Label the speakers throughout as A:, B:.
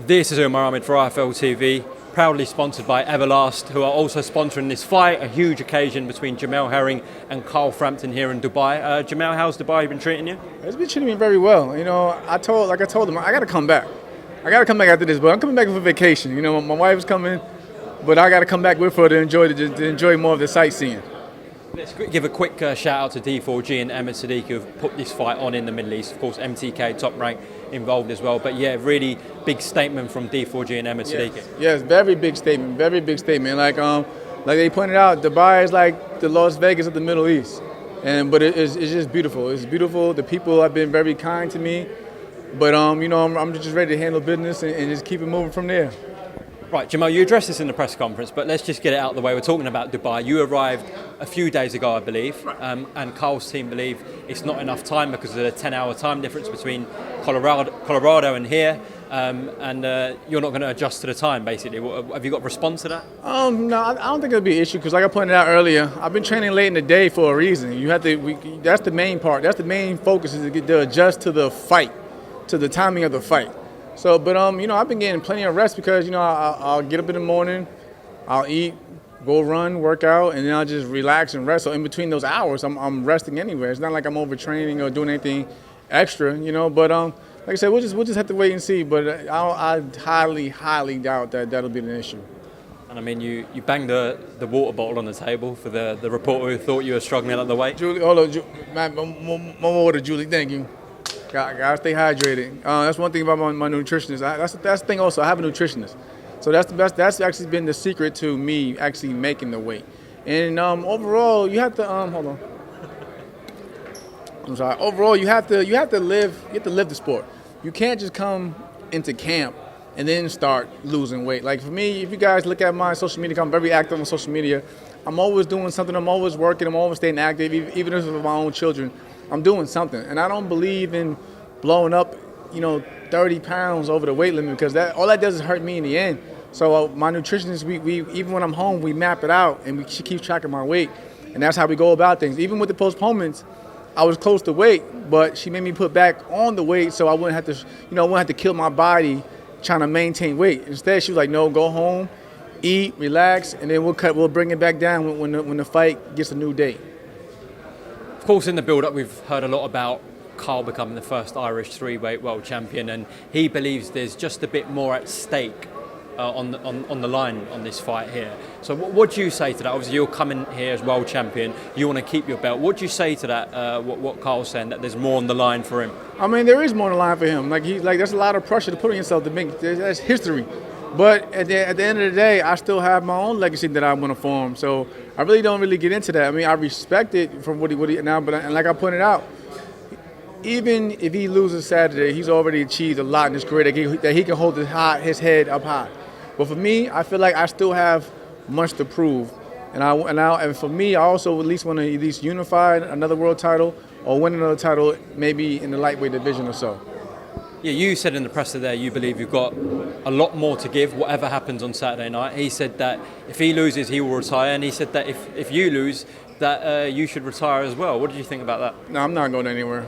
A: This is Umar Ahmed for IFL TV, proudly sponsored by Everlast, who are also sponsoring this fight, a huge occasion between Jamel Herring and Carl Frampton here in Dubai. Jamel, how's Dubai been treating you?
B: It's been treating me very well. You know, I told them, I got to come back. I got to come back after this, but I'm coming back for vacation. You know, my wife's coming, but I got to come back with her to enjoy more of the sightseeing.
A: Let's give a quick shout out to D4G and Ahmed Sadiq who've put this fight on in the Middle East. Of course, MTK, Top Rank involved as well. But yeah, really big statement from D4G and Ahmed Sadiq.
B: Yes, very big statement, very big statement. Like they pointed out, Dubai is like the Las Vegas of the Middle East, but it's just beautiful. It's beautiful. The people have been very kind to me, but you know, I'm just ready to handle business and just keep it moving from there.
A: Right, Jamel, you addressed this in the press conference, but let's just get it out of the way. We're talking about Dubai. You arrived a few days ago, I believe, and Carl's team believe it's not enough time because of the 10-hour time difference between Colorado and here, and you're not going to adjust to the time, basically. Have you got a response to that?
B: No, I don't think it'll be an issue because, like I pointed out earlier, I've been training late in the day for a reason. You have to. That's the main part. That's the main focus is to adjust to the fight, to the timing of the fight. So, but you know, I've been getting plenty of rest because, you know, I'll get up in the morning, I'll eat, go run, work out, and then I'll just relax and rest. So in between those hours, I'm resting anyway. It's not like I'm overtraining or doing anything extra, you know. But like I said, we'll just have to wait and see. But I highly doubt that that'll be an issue.
A: And I mean, you banged the water bottle on the table for the reporter who thought you were struggling out of the way.
B: Julie, hold on, my water, Julie. Thank you. Gotta stay hydrated. That's one thing about my nutritionist. That's the thing also. I have a nutritionist. So that's actually been the secret to me actually making the weight. And overall, you have to hold on. I'm sorry. Overall, you have to live the sport. You can't just come into camp and then start losing weight. Like for me, if you guys look at my social media, I'm very active on social media. I'm always doing something. I'm always working. I'm always staying active, even if it's with my own children. I'm doing something, and I don't believe in blowing up, you know, 30 pounds over the weight limit because all that does is hurt me in the end. So my nutritionist, we even when I'm home, we map it out and she keeps track of my weight, and that's how we go about things. Even with the postponements, I was close to weight, but she made me put back on the weight so I wouldn't have to, you know, I wouldn't have to kill my body trying to maintain weight. Instead, she was like, no, go home, eat, relax, and then we'll bring it back down when the fight gets a new date.
A: Of course, in the build-up, we've heard a lot about Carl becoming the first Irish three-weight world champion, and he believes there's just a bit more at stake on the line on this fight here. So what do you say to that? Obviously, you're coming here as world champion. You want to keep your belt. What do you say to that, what Carl's saying, that there's more on the line for him? I
B: mean, there is more on the line for him. Like there's a lot of pressure to put on yourself to make. That's history. But at the end of the day, I still have my own legacy that I want to form. So I really don't get into that. I mean, I respect it from what he now, and like I pointed out, even if he loses Saturday, he's already achieved a lot in his career that he can hold his head up high. But for me, I feel like I still have much to prove. And for me, I also at least want to unify another world title or win another title, maybe in the lightweight division or so.
A: Yeah, you said in the presser there you believe you've got a lot more to give, whatever happens on Saturday night. He said that if he loses, he will retire, and he said that if you lose, that you should retire as well. What did you think about that?
B: No, I'm not going anywhere.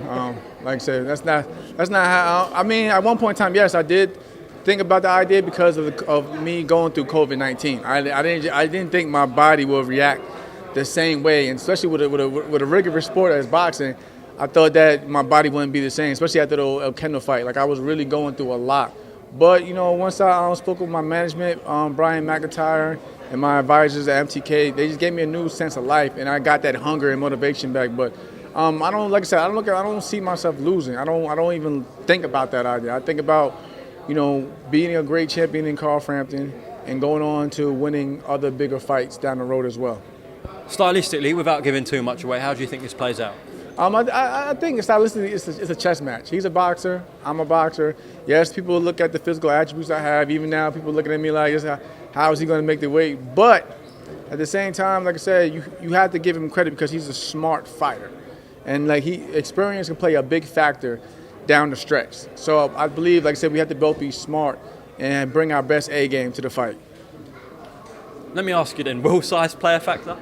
B: Like I said, that's not how. I mean, at one point in time, yes, I did think about the idea because of me going through COVID-19. I didn't think my body would react the same way, and especially with a rigorous sport as boxing. I thought that my body wouldn't be the same, especially after the El Kendo fight. Like, I was really going through a lot. But, you know, once I spoke with my management, Brian McIntyre, and my advisors at MTK, they just gave me a new sense of life, and I got that hunger and motivation back. But I don't, like I said, I don't see myself losing. I don't even think about that idea. I think about, you know, being a great champion in Carl Frampton and going on to winning other bigger fights down the road as well.
A: Stylistically, without giving too much away, how do you think this plays out?
B: I think stylistically it's a chess match. He's a boxer. I'm a boxer. Yes, people look at the physical attributes I have. Even now, people looking at me like, how is he going to make the weight? But at the same time, like I said, you have to give him credit because he's a smart fighter. And like experience can play a big factor down the stretch. So I believe, like I said, we have to both be smart and bring our best A game to the fight.
A: Let me ask you then, will size play a factor?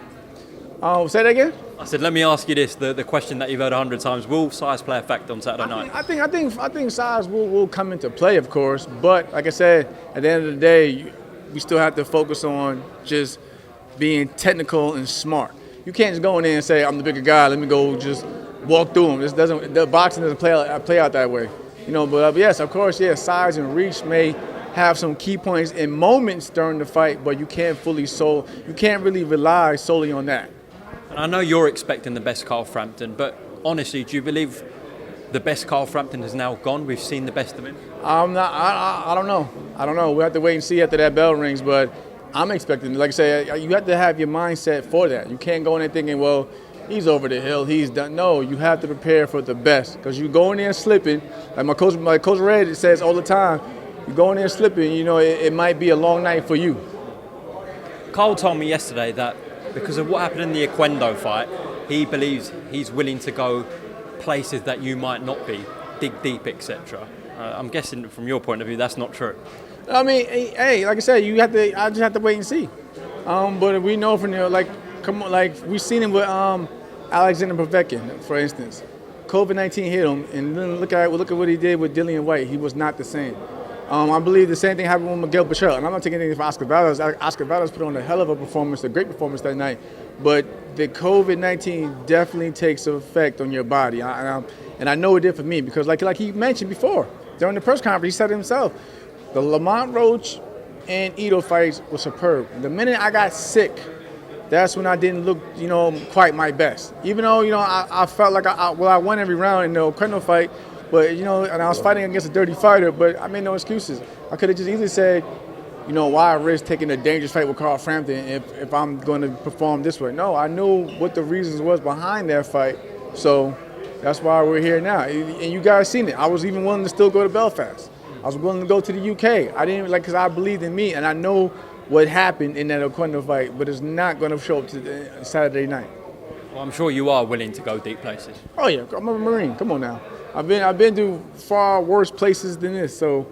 B: Say that again.
A: I said, let me ask you this: the question that you've heard 100 times: will size play a factor on Saturday night?
B: I think size will come into play, of course. But like I said, at the end of the day, we still have to focus on just being technical and smart. You can't just go in there and say, I'm the bigger guy, let me go just walk through him. The boxing doesn't play out that way. But yes, of course, size and reach may have some key points in moments during the fight, but you can't really rely solely on that.
A: And I know you're expecting the best Carl Frampton, but honestly, do you believe the best Carl Frampton has now gone? We've seen the best of him?
B: I don't know. We'll have to wait and see after that bell rings, but I'm expecting, like I say, you have to have your mindset for that. You can't go in there thinking, well, he's over the hill, he's done. No, you have to prepare for the best, because you go in there slipping, like my coach Red says all the time, you go in there slipping, it might be a long night for you.
A: Carl told me yesterday that because of what happened in the Oquendo fight, he believes he's willing to go places that you might not be, dig deep, etc. I'm guessing from your point of view, that's not true.
B: I mean, hey, like I said, I just have to wait and see. But we know from we've seen him with Alexander Povetkin, for instance. COVID-19 hit him, and then look at what he did with Dillian White. He was not the same. I believe the same thing happened with Miguel Pichel, and I'm not taking anything from Oscar Valos. Oscar Valos put on a hell of a performance, a great performance that night. But the COVID-19 definitely takes effect on your body, and I know it did for me, because like he mentioned before during the press conference, he said it himself. The Lamont Roach and Ito fights were superb. The minute I got sick, that's when I didn't look, quite my best. Even though, I felt like I won every round in the Oquendo fight, but, and I was fighting against a dirty fighter, but I made no excuses. I could have just easily said, why risk taking a dangerous fight with Carl Frampton if I'm going to perform this way? No, I knew what the reasons was behind that fight, so that's why we're here now. And you guys seen it. I was even willing to still go to Belfast. I was willing to go to the UK. I didn't because I believed in me, and I know what happened in that Oquendo fight, but it's not going to show up to Saturday night.
A: Well, I'm sure you are willing to go deep places.
B: Oh yeah, I'm a Marine. Come on now. I've been to far worse places than this. So,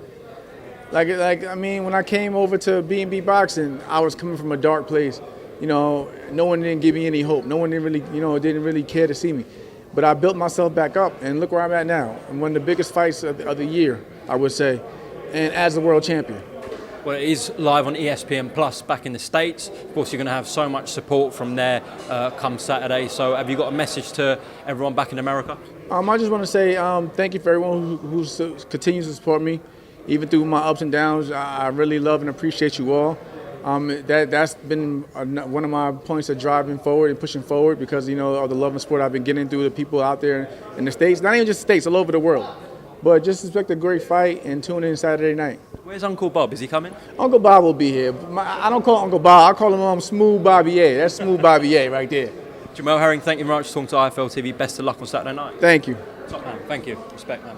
B: when I came over to B&B Boxing, I was coming from a dark place. No one didn't give me any hope. No one didn't really care to see me. But I built myself back up, and look where I'm at now. I'm one of the biggest fights of the year, I would say, and as the world champion.
A: Well, it is live on ESPN Plus back in the States. Of course, you're going to have so much support from there come Saturday. So have you got a message to everyone back in America?
B: I just want to say thank you for everyone who continues to support me, even through my ups and downs. I really love and appreciate you all. That's been one of my points of driving forward and pushing forward, because, of the love and support I've been getting through the people out there in the States, not even just the States, all over the world. But just expect a great fight and tune in Saturday night.
A: Where's Uncle Bob? Is he coming?
B: Uncle Bob will be here. I don't call him Uncle Bob. I call him Smooth Bobby A. That's Smooth Bobby A right there.
A: Jamel Herring, thank you very much for talking to IFL TV. Best of luck on Saturday night.
B: Thank you.
A: Top man. Thank you. Respect, man.